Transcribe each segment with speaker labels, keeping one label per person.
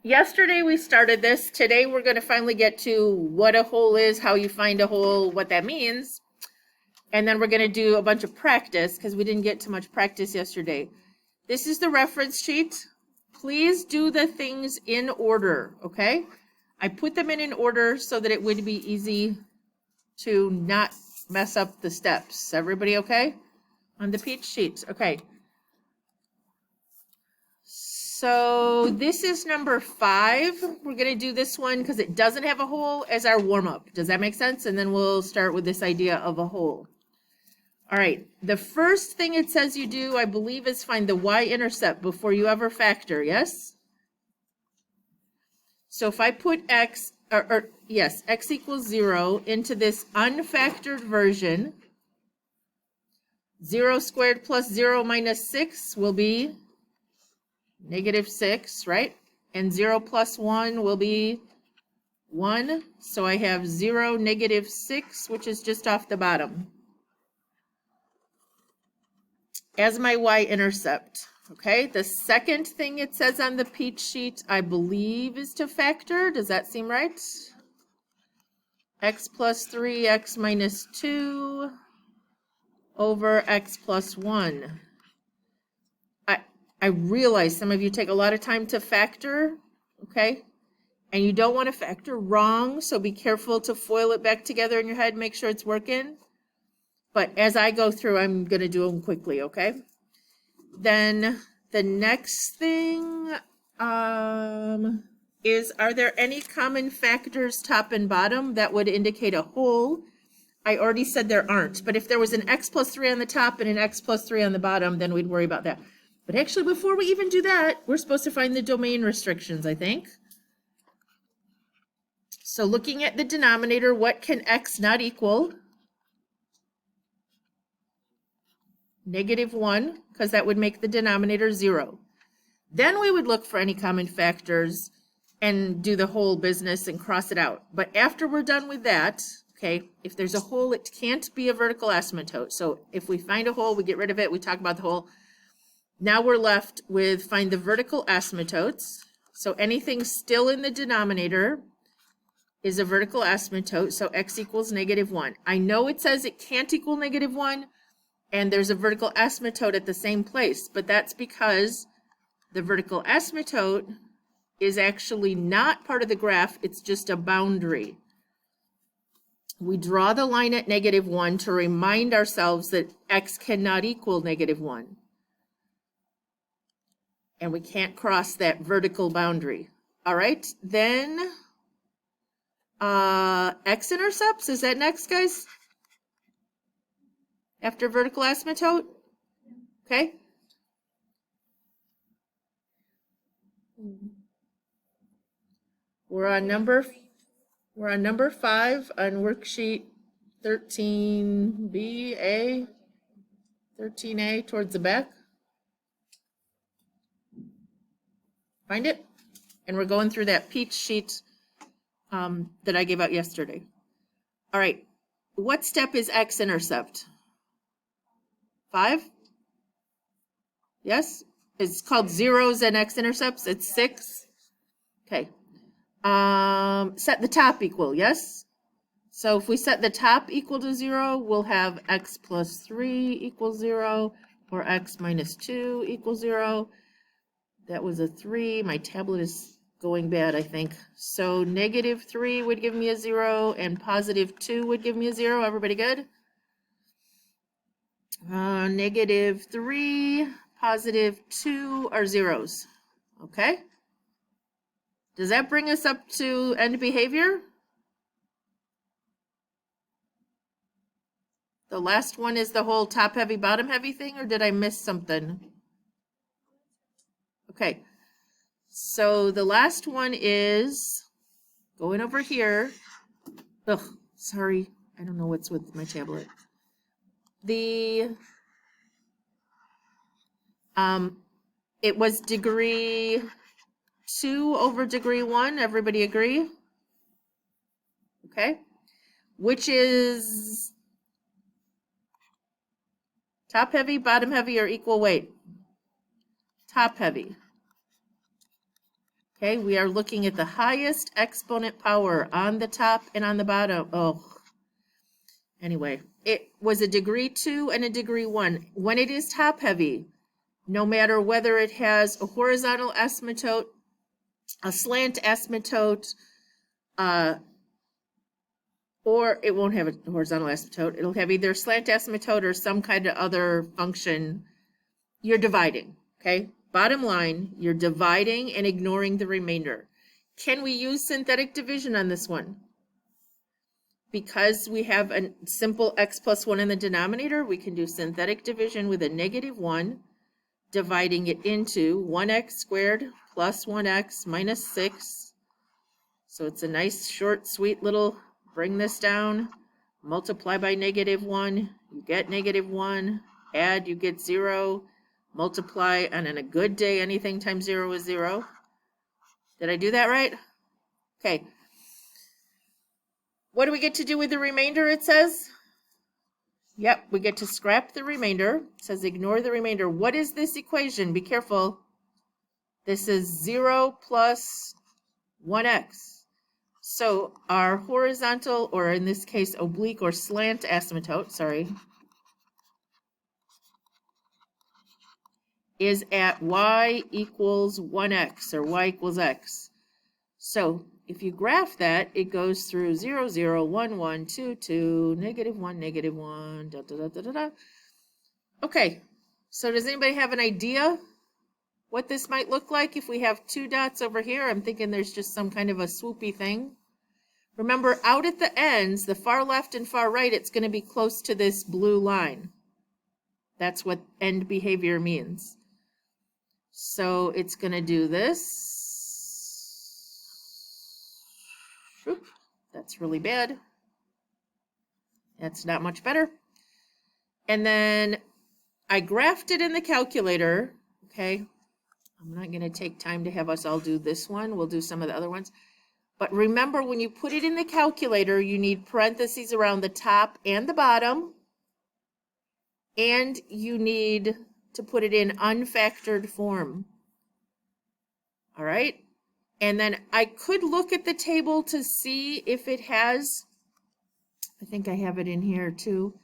Speaker 1: yesterday we started this. Today we're going to finally get to what a hole is, how you find a hole, what that means. And then we're going to do a bunch of practice because we didn't get too much practice yesterday. This is the reference sheet. Please do the things in order, okay? I put them in an order so that it would be easy to not mess up the steps. Everybody okay? On the peach sheet, okay. So this is number 5. We're gonna do this one because it doesn't have a hole as our warm-up. Does that make sense? And then we'll start with this idea of a hole. All right, the first thing it says you do, I believe, is find the y-intercept before you ever factor, yes? So if I put x, yes, x equals 0 into this unfactored version, 0 squared plus 0 minus 6 will be -6, right? And 0 plus 1 will be 1. So I have 0, -6, which is just off the bottom, as my y-intercept. Okay, the second thing it says on the peach sheet, I believe, is to factor. Does that seem right? X plus 3, x minus 2 over x plus 1. I realize some of you take a lot of time to factor, okay? And you don't want to factor wrong, so be careful to foil it back together in your head, make sure it's working. But as I go through, I'm going to do them quickly, okay? Then the next thing is, are there any common factors top and bottom that would indicate a hole? I already said there aren't, but if there was an x plus 3 on the top and an x plus 3 on the bottom, then we'd worry about that. But actually, before we even do that, we're supposed to find the domain restrictions, I think. So looking at the denominator, what can x not equal? -1, because that would make the denominator 0. Then we would look for any common factors and do the whole business and cross it out. But after we're done with that, okay, if there's a hole, it can't be a vertical asymptote. So if we find a hole, we get rid of it, we talk about the hole. Now we're left with find the vertical asymptotes. So anything still in the denominator is a vertical asymptote, so x equals -1. I know it says it can't equal -1, and there's a vertical asymptote at the same place, but that's because the vertical asymptote is actually not part of the graph, it's just a boundary. We draw the line at -1 to remind ourselves that x cannot equal -1. And we can't cross that vertical boundary. All right, then x-intercepts, is that next, guys? After vertical asymptote? Okay. We're on number 5 on worksheet 13B, 13A towards the back. Find it? And we're going through that peach sheet that I gave out yesterday. All right, what step is x-intercept? 5? Yes? It's called zeros and x-intercepts. It's 6. Okay. Set the top equal, yes? So if we set the top equal to 0, we'll have x plus 3 equals 0, or x minus 2 equals 0. That was a 3. My tablet is going bad, I think. So -3 would give me a 0, and +2 would give me a 0. Everybody good? -3, +2 are zeros. Okay? Does that bring us up to end behavior? The last one is the whole top heavy, bottom heavy thing, or did I miss something? Okay, so the last one is going over here. Ugh, sorry, I don't know what's with my tablet. It was degree 2 over degree 1. Everybody agree? Okay, which is top heavy, bottom heavy, or equal weight? Top heavy. Okay, we are looking at the highest exponent power on the top and on the bottom. Oh, anyway, it was a degree 2 and a degree 1. When it is top heavy, no matter whether it has a horizontal asymptote, a slant asymptote, or it won't have a horizontal asymptote. It'll have either slant asymptote or some kind of other function. You're dividing, okay? Bottom line, you're dividing and ignoring the remainder. Can we use synthetic division on this one? Because we have a simple x plus 1 in the denominator, we can do synthetic division with a -1, dividing it into 1x squared plus 1x minus 6. So it's a nice, short, sweet little, bring this down, multiply by -1, you get -1, add, you get 0, multiply, and on a good day, anything times 0 is 0. Did I do that right? Okay. What do we get to do with the remainder, it says? Yep, we get to scrap the remainder. It says ignore the remainder. What is this equation? Be careful. This is 0 plus 1x. So our horizontal, or in this case, oblique or slant asymptote, sorry, is at y equals 1x, or y equals x. So if you graph that, it goes through 0, 0, 1, 1, 2, 2, -1, -1, da, da, da, da, da, da. Okay, so does anybody have an idea what this might look like if we have 2 dots over here? I'm thinking there's just some kind of a swoopy thing. Remember, out at the ends, the far left and far right, it's going to be close to this blue line. That's what end behavior means. So it's going to do this. Oop, that's really bad. That's not much better. And then I graphed it in the calculator. Okay. I'm not going to take time to have us all do this one. We'll do some of the other ones. But remember, when you put it in the calculator, you need parentheses around the top and the bottom. And you need to put it in unfactored form. All right. And then I could look at the table to see if it has, I think I have it in here too.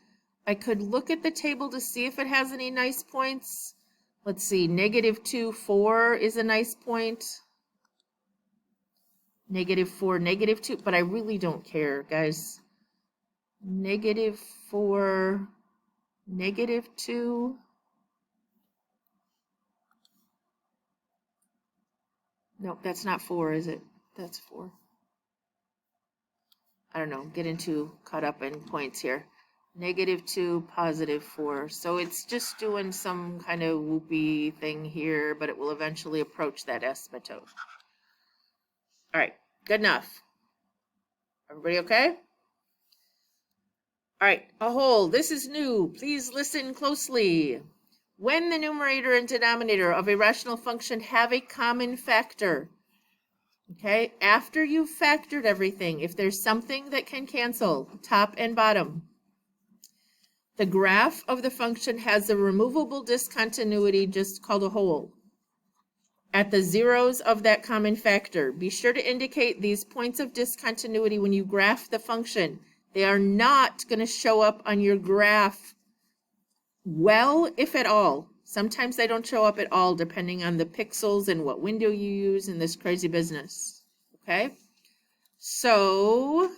Speaker 1: I could look at the table to see if it has any nice points. Let's see, -2, 4 is a nice point. -4, -2, but I really don't care, guys. -4, -2. Nope, that's not 4, is it? That's 4. I don't know, getting too caught up in points here. -2, +4. So it's just doing some kind of whoopee thing here, but it will eventually approach that asymptote. All right, good enough. Everybody okay? All right, a whole. This is new. Please listen closely. When the numerator and denominator of a rational function have a common factor, okay, after you've factored everything, if there's something that can cancel, top and bottom, the graph of the function has a removable discontinuity just called a hole at the zeros of that common factor. Be sure to indicate these points of discontinuity when you graph the function. They are not going to show up on your graph well, if at all. Sometimes they don't show up at all depending on the pixels and what window you use in this crazy business. Okay? So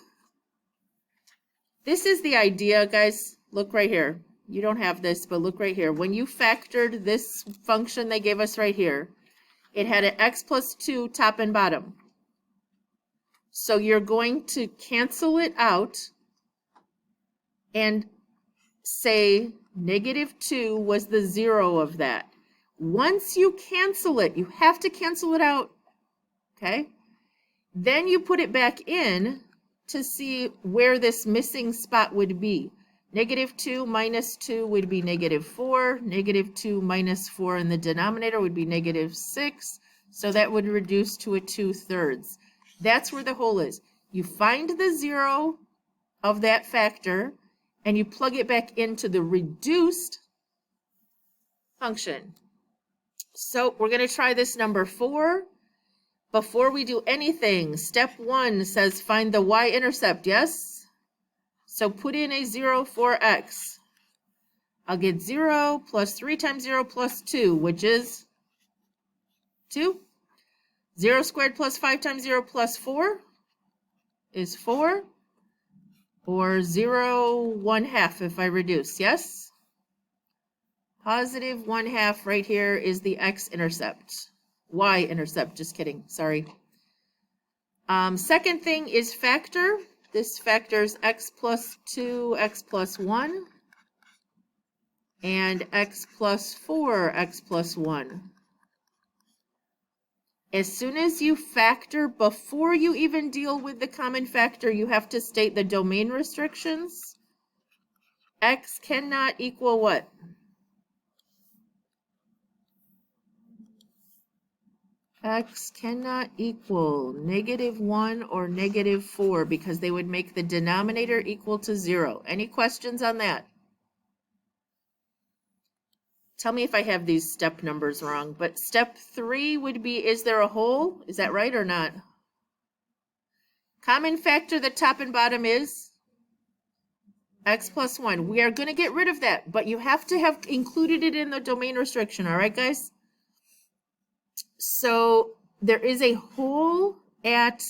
Speaker 1: this is the idea, guys. Look right here. You don't have this, but look right here. When you factored this function they gave us right here, it had an x plus 2 top and bottom. So you're going to cancel it out and say -2 was the 0 of that. Once you cancel it, you have to cancel it out, okay? Then you put it back in to see where this missing spot would be. -2 minus 2 would be -4. -2 minus 4 in the denominator would be -6. So that would reduce to a 2/3. That's where the hole is. You find the 0 of that factor and you plug it back into the reduced function. So we're going to try this number 4. Before we do anything, step 1 says find the y-intercept, yes? So put in a 0 for x. I'll get 0 plus 3 times 0 plus 2, which is 2. 0 squared plus 5 times 0 plus 4 is 4. Or 0, 1/2 if I reduce, yes? Positive 1/2 right here is the x-intercept. Y-intercept, just kidding, sorry. Second thing is factor. This factors x plus 2, x plus 1, and x plus 4, x plus 1. As soon as you factor, before you even deal with the common factor, you have to state the domain restrictions. X cannot equal what? X cannot equal -1 or -4 because they would make the denominator equal to 0. Any questions on that? Tell me if I have these step numbers wrong, but step 3 would be, is there a hole? Is that right or not? Common factor, the top and bottom is x plus 1. We are going to get rid of that, but you have to have included it in the domain restriction, all right, guys? So there is a hole at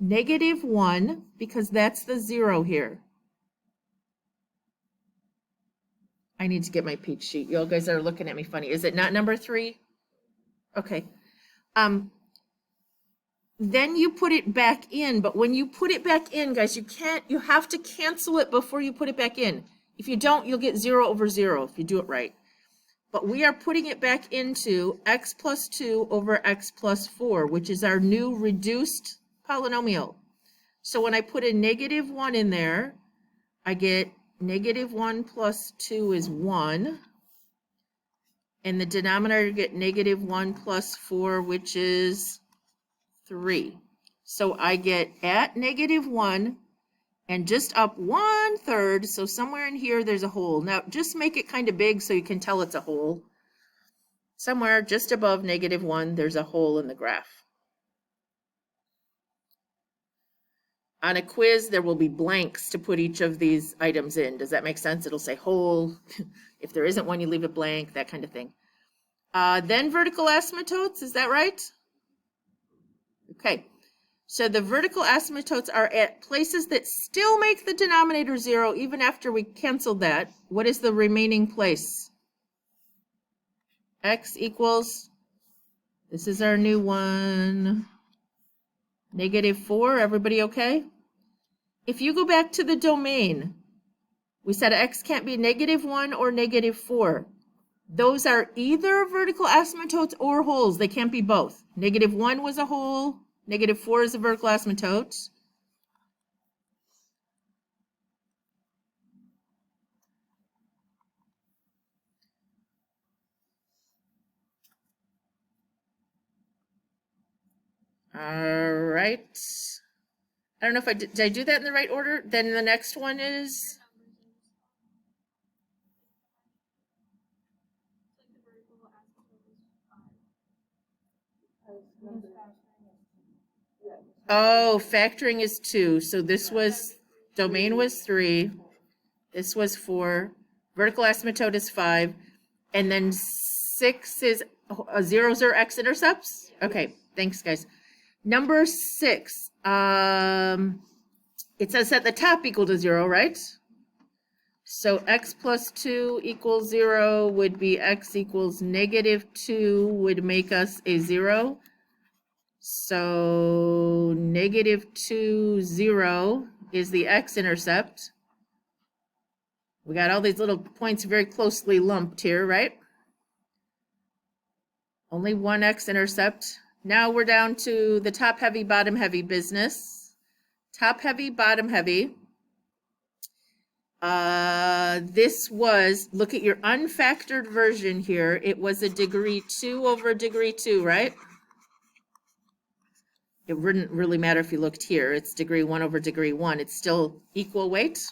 Speaker 1: -1 because that's the 0 here. I need to get my peach sheet. You guys are looking at me funny. Is it not number 3? Okay. Then you put it back in, but when you put it back in, guys, you have to cancel it before you put it back in. If you don't, you'll get 0 over 0 if you do it right. But we are putting it back into x plus 2 over x plus 4, which is our new reduced polynomial. So when I put a -1 in there, I get -1 plus 2 is 1. And the denominator, you get -1 plus 4, which is 3. So I get at -1 and just up 1/3. So somewhere in here, there's a hole. Now, just make it kind of big so you can tell it's a hole. Somewhere just above -1, there's a hole in the graph. On a quiz, there will be blanks to put each of these items in. Does that make sense? It'll say hole. If there isn't one, you leave it blank, that kind of thing. Then vertical asymptotes, is that right? Okay. So the vertical asymptotes are at places that still make the denominator 0 even after we canceled that. What is the remaining place? X equals, this is our new one, -4. Everybody okay? If you go back to the domain, we said x can't be -1 or -4. Those are either vertical asymptotes or holes. They can't be both. -1 was a hole. -4 is a vertical asymptote. All right. I don't know if did I do that in the right order? Then the next one is factoring is 2. So this was, domain was 3. This was 4. Vertical asymptote is 5. And then 6 is zeros are x-intercepts? Okay, thanks, guys. Number 6. It says at the top equal to 0, right? So x plus 2 equals 0 would be x equals -2 would make us a 0. So -2, 0 is the x-intercept. We got all these little points very closely lumped here, right? Only one x-intercept. Now we're down to the top heavy, bottom heavy business. Top heavy, bottom heavy. This was, look at your unfactored version here. It was a degree 2 over degree 2, right? It wouldn't really matter if you looked here. It's degree 1 over degree 1. It's still equal weight.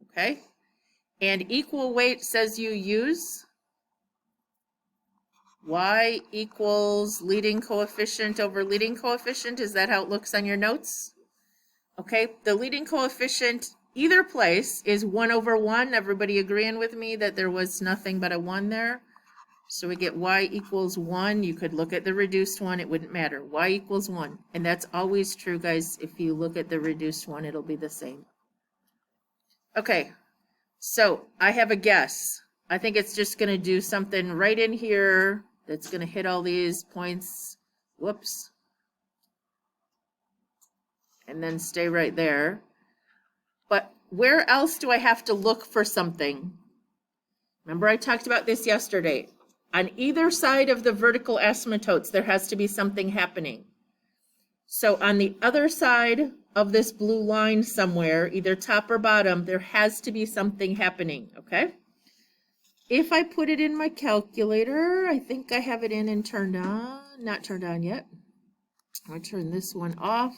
Speaker 1: Okay. And equal weight says you use y equals leading coefficient over leading coefficient. Is that how it looks on your notes? Okay, the leading coefficient either place is 1 over 1. Everybody agreeing with me that there was nothing but a 1 there? So we get y equals 1. You could look at the reduced one. It wouldn't matter. Y equals 1. And that's always true, guys. If you look at the reduced one, it'll be the same. Okay, so I have a guess. I think it's just going to do something right in here that's going to hit all these points. Whoops. And then stay right there. But where else do I have to look for something? Remember I talked about this yesterday. On either side of the vertical asymptotes, there has to be something happening. So on the other side of this blue line somewhere, either top or bottom, there has to be something happening, okay? If I put it in my calculator, I think I have it in and turned on. Not turned on yet. I'll turn this one off.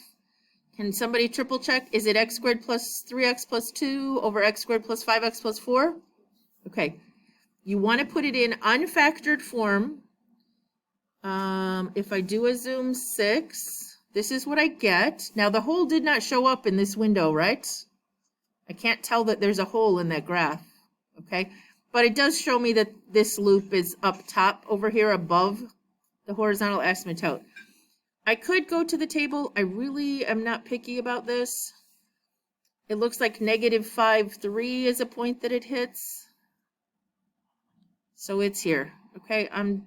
Speaker 1: Can somebody triple check? Is it x squared plus 3x plus 2 over x squared plus 5x plus 4? Okay. You want to put it in unfactored form. If I do a zoom 6, this is what I get. Now the hole did not show up in this window, right? I can't tell that there's a hole in that graph, okay? But it does show me that this loop is up top over here above the horizontal asymptote. I could go to the table. I really am not picky about this. It looks like -5, 3 is a point that it hits. So it's here, okay? I'm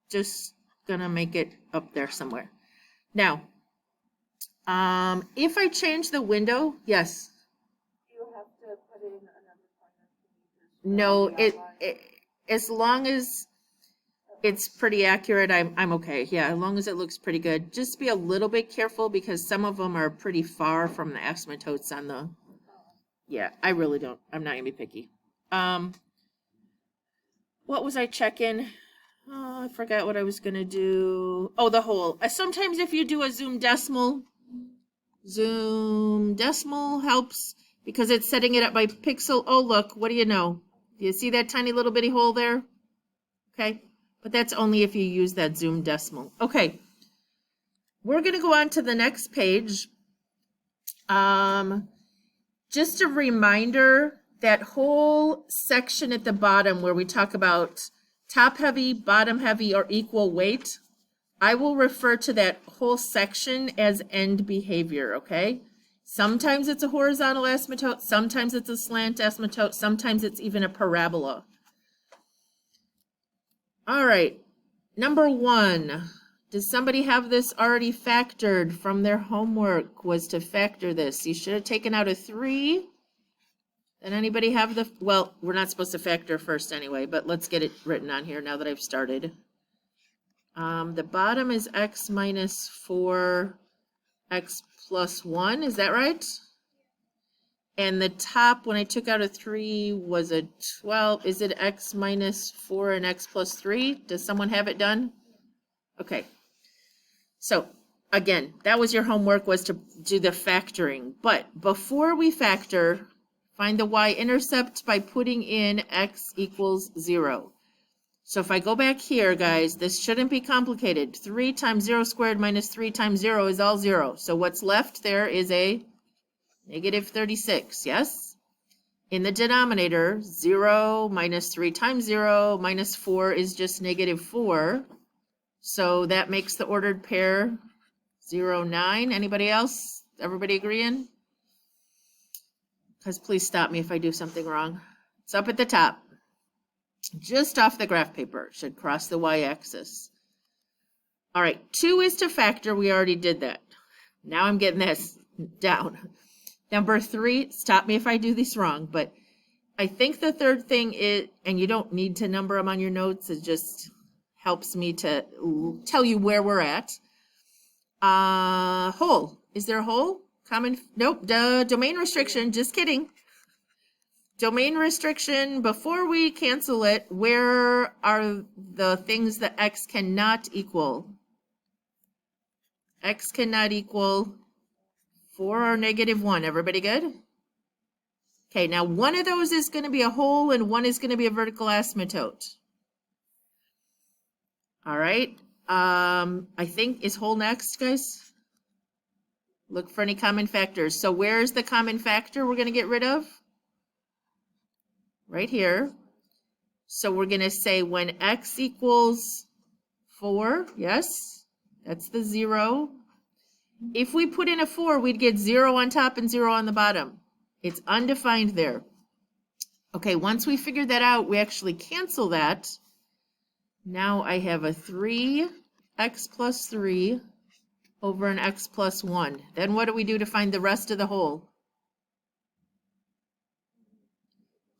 Speaker 1: just gonna make it up there somewhere. Now, if I change the window, yes.
Speaker 2: You have to put in another pointer.
Speaker 1: No, as long as it's pretty accurate, I'm okay. Yeah, as long as it looks pretty good. Just be a little bit careful because some of them are pretty far from the asymptotes on the. Yeah, I really don't. I'm not gonna be picky. What was I checking? Oh, I forgot what I was gonna do. Oh, the hole. Sometimes if you do a zoom decimal helps because it's setting it up by pixel. Oh, look, what do you know? Do you see that tiny little bitty hole there? Okay, but that's only if you use that zoom decimal. Okay, we're gonna go on to the next page. Just a reminder, that whole section at the bottom where we talk about top heavy, bottom heavy, or equal weight, I will refer to that whole section as end behavior, okay? Sometimes it's a horizontal asymptote, sometimes it's a slant asymptote, sometimes it's even a parabola. All right, number 1. Does somebody have this already factored from their homework? Was to factor this. You should have taken out a 3. Did anybody have the, well, we're not supposed to factor first anyway, but let's get it written on here now that I've started. The bottom is x minus 4, x plus 1, is that right? And the top, when I took out a 3, was a 12. Is it x minus 4 and x plus 3? Does someone have it done? Okay. So, again, that was your homework, was to do the factoring. But before we factor, find the y-intercept by putting in x equals 0. So if I go back here, guys, this shouldn't be complicated. 3 times 0 squared minus 3 times 0 is all 0. So what's left there is a -36, yes? In the denominator, 0 minus 3 times 0 minus 4 is just -4. So that makes the ordered pair 0, 9. Anybody else? Everybody agreeing? Because please stop me if I do something wrong. It's up at the top. Just off the graph paper. It should cross the y-axis. All right, 2 is to factor. We already did that. Now I'm getting this down. Number 3, stop me if I do this wrong, but I think the third thing is, and you don't need to number them on your notes, it just helps me to tell you where we're at. Hole. Is there a hole? Common, nope, domain restriction, just kidding. Domain restriction, before we cancel it, where are the things that x cannot equal? X cannot equal 4 or -1. Everybody good? Okay, now one of those is going to be a hole and one is going to be a vertical asymptote. All right. I think, is whole next, guys? Look for any common factors. So where's the common factor we're going to get rid of? Right here. So we're going to say when x equals 4, yes, that's the 0. If we put in a 4, we'd get 0 on top and 0 on the bottom. It's undefined there. Okay, once we figure that out, we actually cancel that. Now I have a 3x plus 3 over an x plus 1. Then what do we do to find the rest of the whole?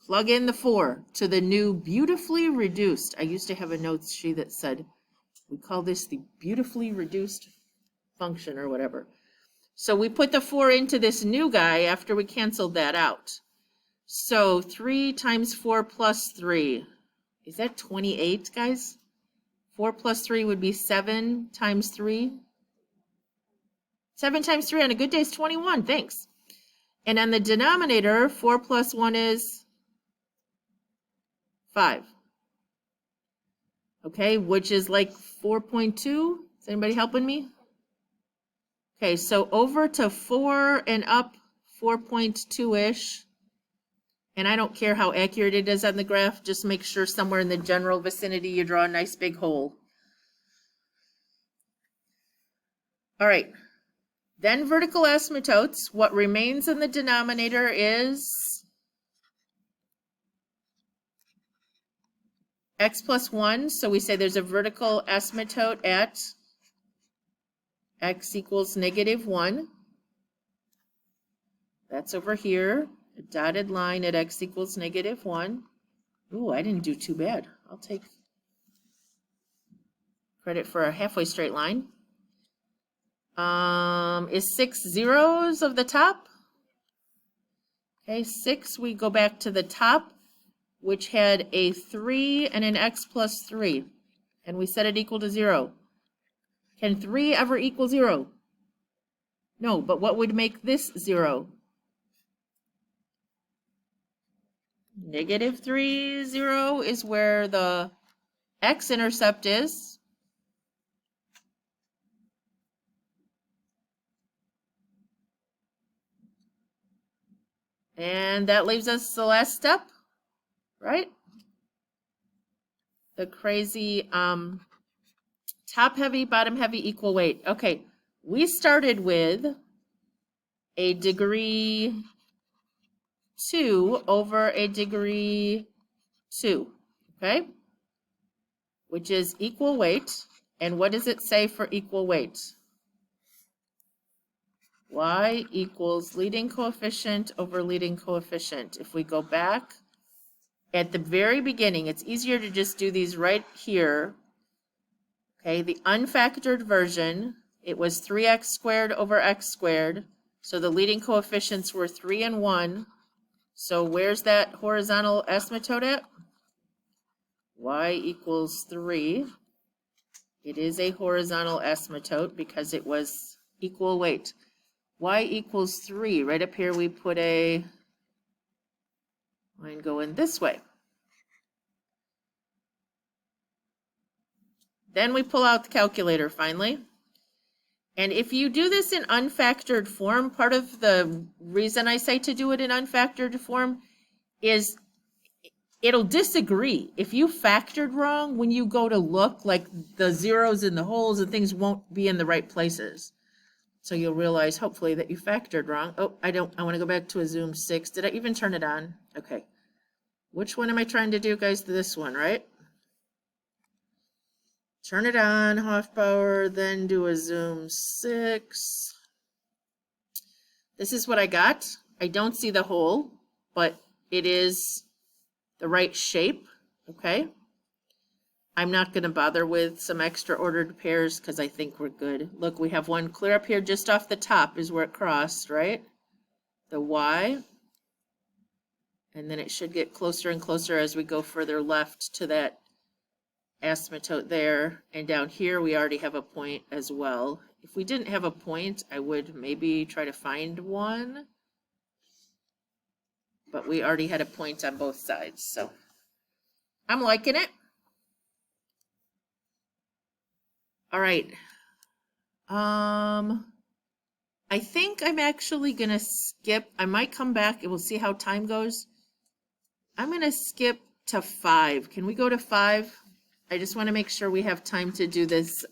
Speaker 1: Plug in the 4 to the new beautifully reduced. I used to have a notes sheet that said, we call this the beautifully reduced function or whatever. So we put the 4 into this new guy after we canceled that out. So 3 times 4 plus 3. Is that 28, guys? 4 plus 3 would be 7 times 3. 7 times 3 on a good day is 21. Thanks. And on the denominator, 4 plus 1 is 5. Okay, which is like 4.2. Is anybody helping me? Okay, so over to 4 and up 4.2-ish. And I don't care how accurate it is on the graph, just make sure somewhere in the general vicinity you draw a nice big hole. All right, then vertical asymptotes. What remains in the denominator is x plus 1. So we say there's a vertical asymptote at x equals -1. That's over here. A dotted line at x equals -1. Ooh, I didn't do too bad. I'll take credit for a halfway straight line. Is 6 zeros of the top? Okay, 6, we go back to the top, which had a 3 and an x plus 3. And we set it equal to 0. Can 3 ever equal 0? No, but what would make this 0? -3, 0 is where the x-intercept is. And that leaves us the last step, right? The crazy top heavy, bottom heavy, equal weight. Okay, we started with a degree 2 over a degree 2, okay? Which is equal weight. And what does it say for equal weight? Y equals leading coefficient over leading coefficient. If we go back at the very beginning, it's easier to just do these right here. Okay, the unfactored version, it was 3x squared over x squared. So the leading coefficients were 3 and 1. So where's that horizontal asymptote at? Y equals 3. It is a horizontal asymptote because it was equal weight. Y equals 3. Right up here we put a line going this way. Then we pull out the calculator finally. And if you do this in unfactored form, part of the reason I say to do it in unfactored form is it'll disagree. If you factored wrong, when you go to look, like the zeros and the holes and things won't be in the right places. So you'll realize hopefully that you factored wrong. Oh, I want to go back to a Zoom 6. Did I even turn it on? Okay. Which one am I trying to do, guys? This one, right? Turn it on, Hofbauer, then do a Zoom 6. This is what I got. I don't see the hole, but it is the right shape, okay? I'm not going to bother with some extra ordered pairs because I think we're good. Look, we have one clear up here just off the top is where it crossed, right? The Y. And then it should get closer and closer as we go further left to that asymptote there. And down here, we already have a point as well. If we didn't have a point, I would maybe try to find one. But we already had a point on both sides, so I'm liking it. All right. I think I'm actually gonna skip. I might come back and we'll see how time goes. I'm gonna skip to 5. Can we go to 5? I just want to make sure we have time to do this.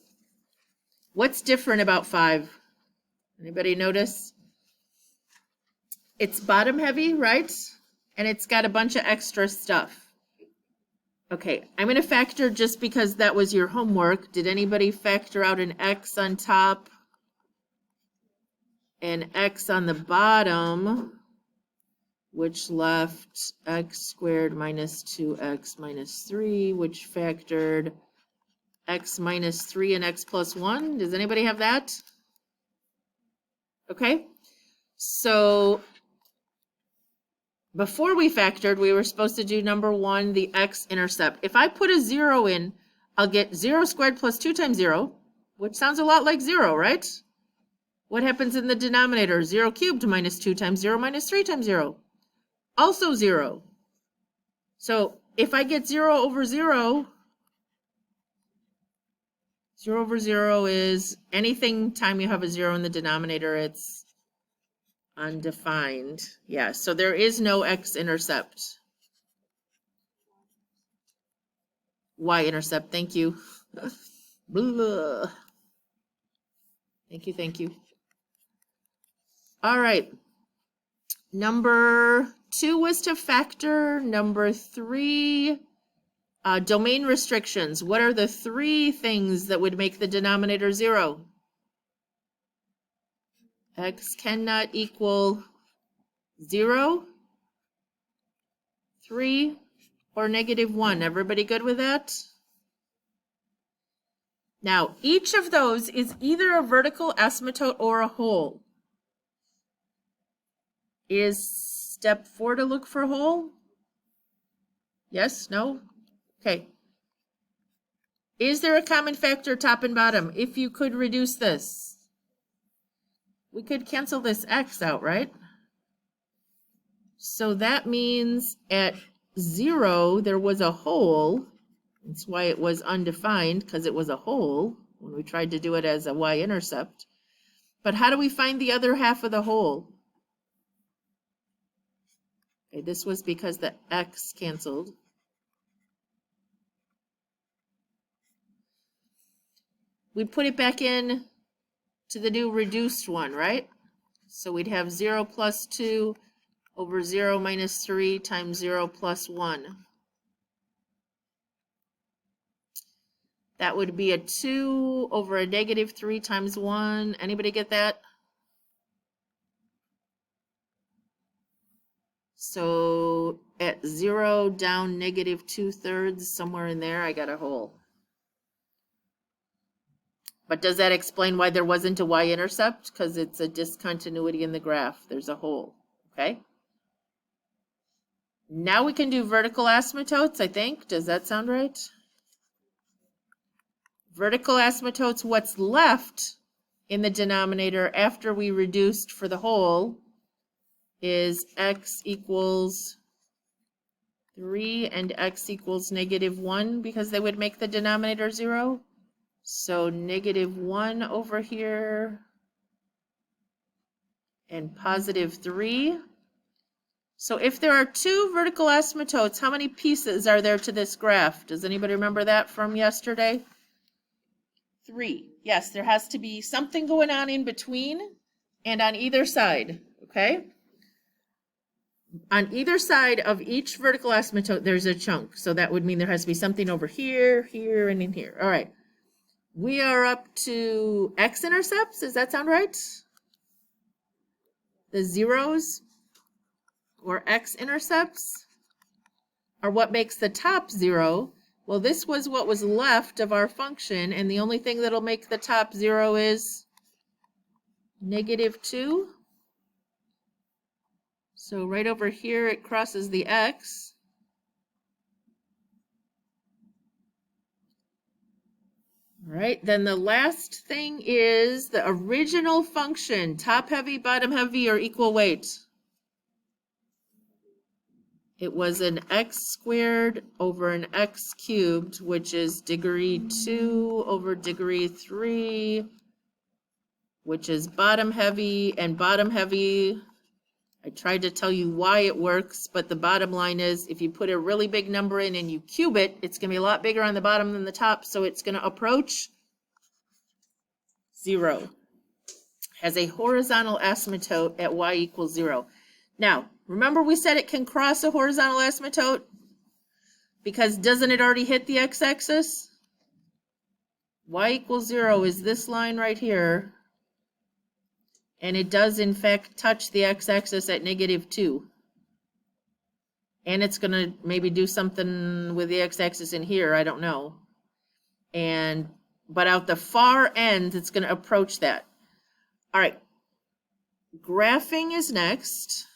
Speaker 1: What's different about 5? Anybody notice? It's bottom heavy, right? And it's got a bunch of extra stuff. Okay, I'm going to factor just because that was your homework. Did anybody factor out an X on top? An X on the bottom, which left x squared minus 2x minus 3, which factored x minus 3 and x plus 1. Does anybody have that? Okay, so before we factored, we were supposed to do number 1, the x-intercept. If I put a 0 in, I'll get 0 squared plus 2 times 0, which sounds a lot like 0, right? What happens in the denominator? 0 cubed minus 2 times 0 minus 3 times 0. Also 0. So if I get 0 over 0, 0 over 0 is anything time you have a 0 in the denominator, it's undefined. Yeah, so there is no x-intercept. Y-intercept, thank you. Blah. Thank you. All right. Number 2 was to factor. Number 3, domain restrictions. What are the 3 things that would make the denominator 0? X cannot equal 0, 3, or negative 1. Everybody good with that? Now, each of those is either a vertical asymptote or a hole. Is step 4 to look for a hole? Yes? No? Okay. Is there a common factor top and bottom? If you could reduce this, we could cancel this x out, right? So that means at 0, there was a hole. That's why it was undefined, because it was a hole when we tried to do it as a y-intercept. But how do we find the other half of the hole? Okay, this was because the x canceled. We'd put it back in to the new reduced one, right? So we'd have 0 plus 2 over 0 minus 3 times 0 plus 1. That would be a 2 over a negative 3 times 1. Anybody get that? So at 0 down negative 2/3, somewhere in there, I got a hole. But does that explain why there wasn't a y-intercept? Because it's a discontinuity in the graph. There's a hole, okay? Now we can do vertical asymptotes, I think. Does that sound right? Vertical asymptotes, what's left in the denominator after we reduced for the hole is x equals 3 and x equals negative 1, because they would make the denominator 0. So negative 1 over here and positive 3. So if there are 2 vertical asymptotes, how many pieces are there to this graph? Does anybody remember that from yesterday? 3. Yes, there has to be something going on in between and on either side, okay? On either side of each vertical asymptote, there's a chunk. So that would mean there has to be something over here, here, and in here. All right. We are up to x-intercepts. Does that sound right? The zeros or x-intercepts are what makes the top 0. Well, this was what was left of our function, and the only thing that'll make the top 0 is negative 2. So right over here, it crosses the x. All right, then the last thing is the original function, top heavy, bottom heavy, or equal weight. it was an x squared over an x cubed, which is degree 2 over degree 3, which is bottom heavy, and bottom heavy, I tried to tell you why it works, but the bottom line is if you put a really big number in and you cube it, it's going to be a lot bigger on the bottom than the top, so it's going to approach 0. Has a horizontal asymptote at y equals 0. Now, remember we said it can cross a horizontal asymptote? Because doesn't it already hit the x-axis? Y equals 0 is this line right here. And it does, in fact, touch the x-axis at -2. And it's going to maybe do something with the x-axis in here, I don't know. But out the far end, it's going to approach that. All right. Graphing is next.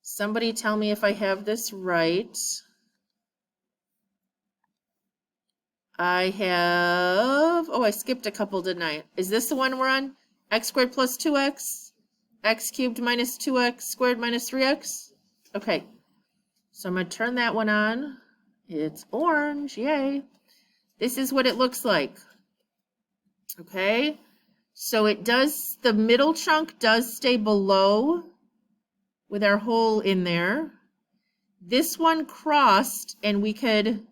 Speaker 1: Somebody tell me if I have this right. I have, I skipped a couple, didn't I? Is this the one we're on? X squared plus 2x, x cubed minus 2x squared minus 3x. Okay, so I'm going to turn that one on. It's orange, yay. This is what it looks like. Okay, so it does, the middle chunk does stay below with our hole in there. This one crossed, and we could,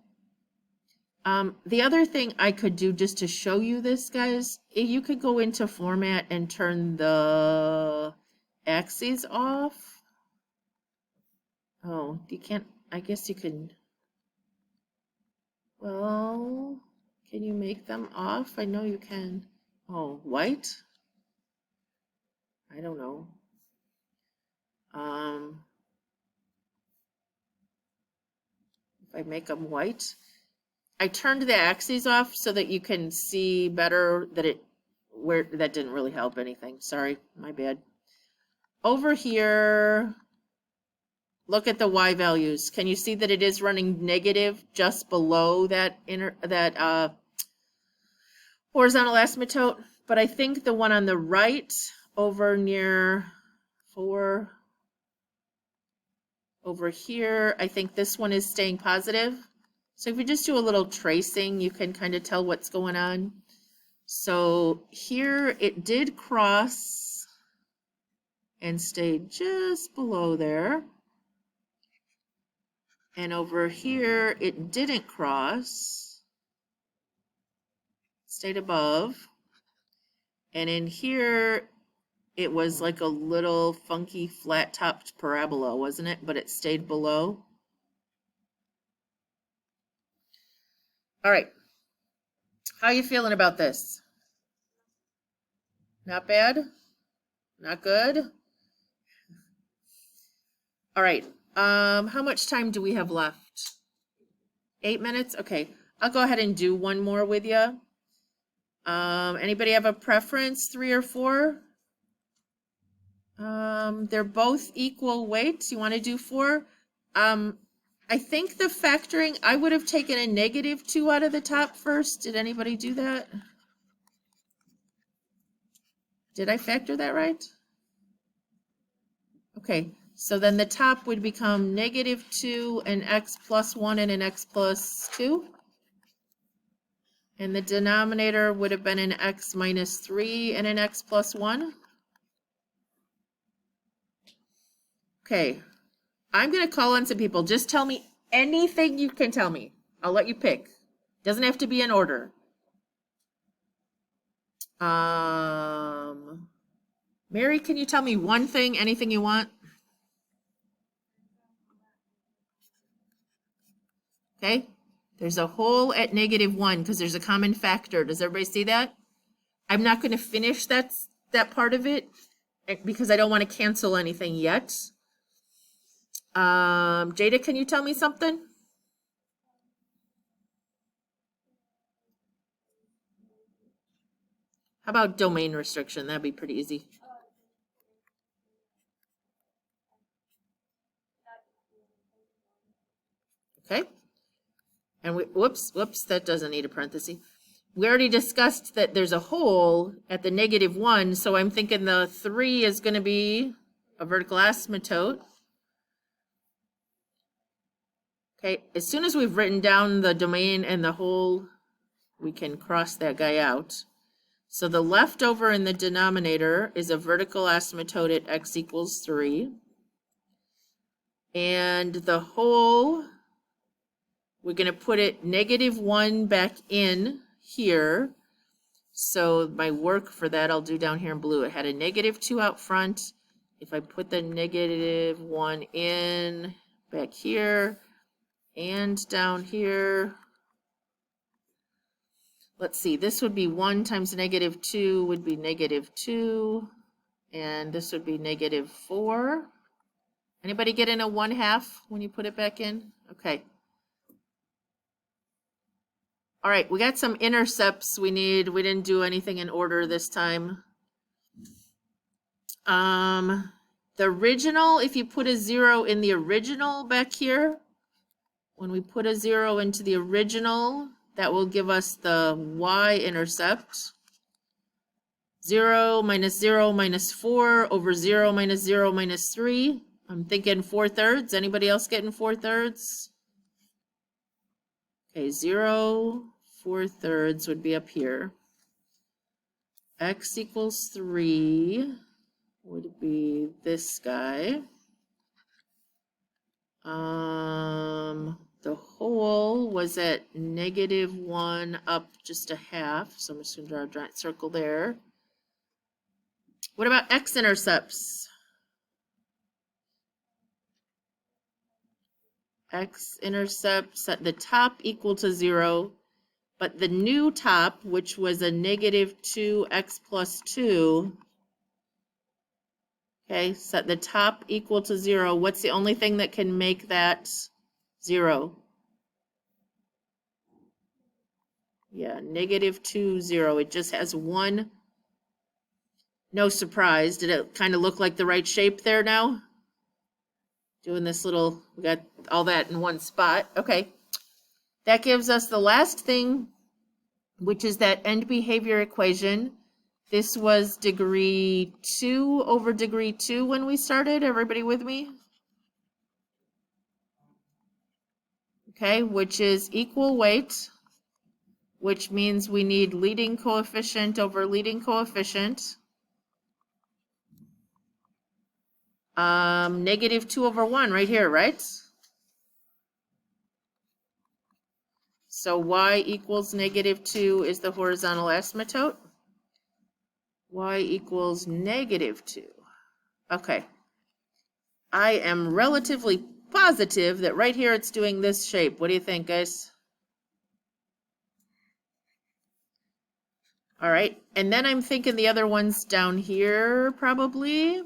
Speaker 1: the other thing I could do just to show you this, guys, you could go into format and turn the axes off. Oh, you can't, I guess you can, well, can you make them off? I know you can. Oh, white? I don't know. If I make them white. I turned the axes off so that you can see better that that didn't really help anything. Sorry, my bad. Over here, look at the y values. Can you see that it is running negative just below that horizontal asymptote? But I think the one on the right over near 4 over here, I think this one is staying positive. So if we just do a little tracing, you can kind of tell what's going on. So here it did cross and stayed just below there. And over here, it didn't cross, stayed above. And in here, it was like a little funky flat-topped parabola, wasn't it? But it stayed below. All right, how you feeling about this? Not bad? Not good? All right, how much time do we have left? 8 minutes? Okay, I'll go ahead and do one more with you. Anybody have a preference, 3 or 4? They're both equal weights. You want to do 4? I think the factoring, I would have taken a -2 out of the top first. Did anybody do that? Did I factor that right? Okay, so then the top would become -2, an x plus 1, and an x plus 2. And the denominator would have been an x minus 3 and an x plus 1. Okay, I'm going to call on some people. Just tell me anything you can tell me. I'll let you pick. Doesn't have to be in order. Mary, can you tell me one thing, anything you want? Okay, there's a hole at -1 because there's a common factor. Does everybody see that? I'm not going to finish that part of it because I don't want to cancel anything yet. Jada, can you tell me something? How about domain restriction? That'd be pretty easy. Okay. And whoops, that doesn't need a parenthesis. We already discussed that there's a hole at the -1, so I'm thinking the 3 is going to be a vertical asymptote. Okay, as soon as we've written down the domain and the whole, we can cross that guy out. So the leftover in the denominator is a vertical asymptote at x equals 3. And the whole, we're going to put it -1 back in here. So my work for that I'll do down here in blue. It had a -2 out front. If I put the -1 in back here and down here, let's see, this would be 1 times -2 would be -2, and this would be -4. Anybody get in a 1/2 when you put it back in? Okay. All right, we got some intercepts we need. We didn't do anything in order this time. The original, if you put a 0 in the original back here, when we put a 0 into the original, that will give us the y-intercept. 0 minus 0 minus 4 over 0 minus 0 minus 3. I'm thinking 4/3. Anybody else getting 4/3? Okay, 0, 4/3 would be up here. X equals 3 would be this guy. The whole was at -1 up just a half, so I'm just going to draw a giant circle there. What about x-intercepts? X-intercepts at the top equal to 0, but the new top, which was a -2x plus 2, okay, set the top equal to 0. What's the only thing that can make that 0? Yeah, -2, 0. It just has one. No surprise. Did it kind of look like the right shape there now? Doing this little, we got all that in one spot. Okay. That gives us the last thing, which is that end behavior equation. This was degree 2 over degree 2 when we started. Everybody with me? Okay, which is equal weight, which means we need leading coefficient over leading coefficient. -2 over 1 right here, right? So y equals -2 is the horizontal asymptote. Y equals -2. Okay. I am relatively positive that right here it's doing this shape. What do you think, guys? All right. And then I'm thinking the other one's down here, probably.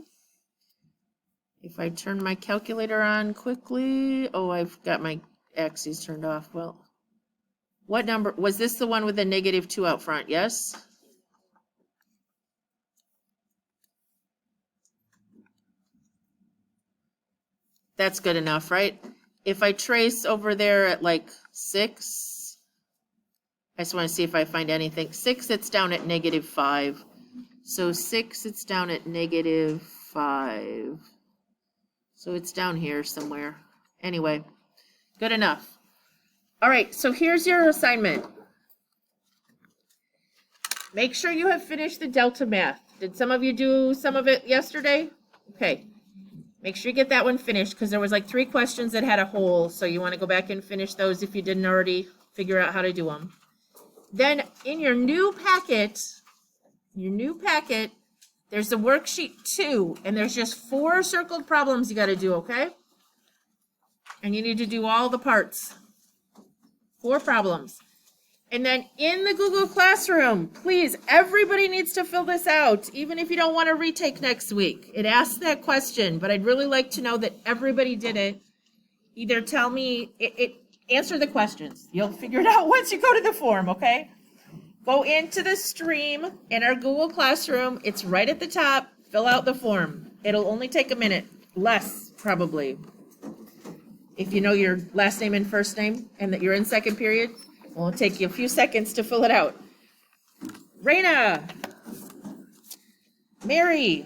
Speaker 1: If I turn my calculator on quickly. Oh, I've got my axes turned off. Well, what number? Was this the one with the -2 out front? Yes? That's good enough, right? If I trace over there at like 6, I just want to see if I find anything. 6, it's down at -5. So 6, it's down at -5. So it's down here somewhere. Anyway, good enough. All right, so here's your assignment. Make sure you have finished the delta math. Did some of you do some of it yesterday? Okay. Make sure you get that one finished because there was like 3 questions that had a hole. So you want to go back and finish those if you didn't already figure out how to do them. Then in your new packet, there's the worksheet 2, and there's just 4 circled problems you got to do, okay? And you need to do all the parts. 4 problems. And then in the Google Classroom, please, everybody needs to fill this out, even if you don't want to retake next week. It asks that question, but I'd really like to know that everybody did it. Either tell me, answer the questions. You'll figure it out once you go to the form, okay? Go into the stream in our Google Classroom. It's right at the top. Fill out the form. It'll only take a minute. Less, probably. If you know your last name and first name and that you're in second period, it'll take you a few seconds to fill it out. Raina, Mary,